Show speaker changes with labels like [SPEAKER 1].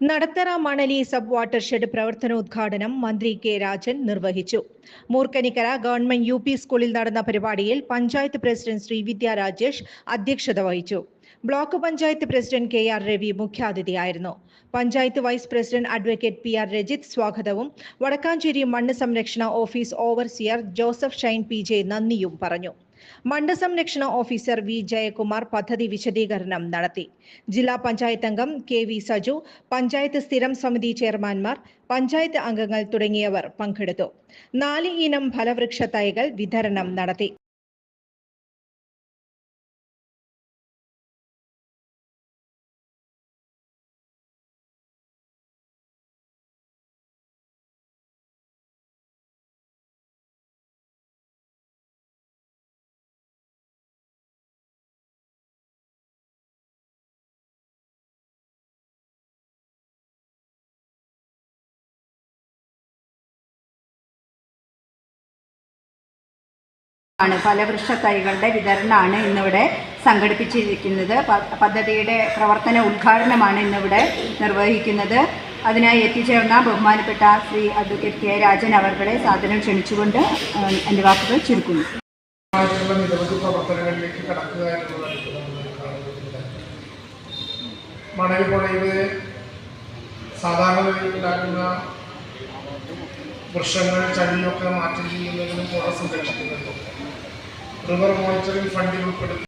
[SPEAKER 1] നടത്തറ മണലി sub watershed പ്രവർത്തനോദ്ഘാടനം മന്ത്രി കെ രാജൻ നിർവഹിച്ചു. മൂർക്കനിക്കര ഗവൺമെന്റ് യു.പി. സ്കൂളിൽ നടന്ന പരിപാടിയിൽ പഞ്ചായത്ത് പ്രസിഡന്റ് ശ്രീ വിദ്യ രാജേഷ് അധ്യക്ഷത വഹിച്ചു. Block panchayat president KR. Ravi മുഖ്യാതിഥിയായിരുന്നു. Panchayat vice president advocate PR. Rajith സ്വാഗതവും വടക്കാഞ്ചേരി മണ്ണ് സംരക്ഷണ office overseer Joseph Shine PJ. നന്ദിയും പറഞ്ഞു. മണ്ണ് സംരക്ഷണ ഓഫീസർ വി ജയകുമാർ പദ്ധതി വിശദീകരണം നടത്തി. ജില്ലാ പഞ്ചായത്ത് അംഗം കെ.വി. സജു, പഞ്ചായത്ത് സ്ഥിരം സമിതി ചെയർമാൻമാർ, പഞ്ചായത്ത് അംഗങ്ങൾ തുടങ്ങിയവർ പങ്കെടുത്തു. 4 ഇനം ഫലവൃക്ഷ തൈകൾ വിതരണം നടത്തി.
[SPEAKER 2] ഫലവൃക്ഷ തൈകളുടെ വിതരണമാണ് ഇന്നിവിടെ സംഘടിപ്പിച്ചിരിക്കുന്നത്. പദ്ധതിയുടെ പ്രവർത്തന ഉദ്ഘാടനമാണ് ഇന്നിവിടെ നിർവഹിക്കുന്നത്. അതിനായി എത്തിച്ചേർന്ന ബഹുമാനപ്പെട്ട ശ്രീ അഡ്വക്കേറ്റ് കെ രാജൻ അവരുടെ സാധനം ക്ഷണിച്ചുകൊണ്ട് എൻ്റെ വാക്കുകൾ ചുരുക്കുന്നു.
[SPEAKER 3] നിരവധി പ്രവർത്തനങ്ങളിലേക്ക് കടക്കുക എന്നുള്ളതാണ്. മണൽ പുഴയിൽ സാധാരണ ഉണ്ടാകുന്ന വൃക്ഷങ്ങൾ ചടിയൊക്കെ മാറ്റം ചെയ്യുന്നതിനും പുഴ സംരക്ഷിക്കുന്നുണ്ട്. റിവർ മോണിറ്ററിംഗ് ഫണ്ടിൽ ഉൾപ്പെടുത്തി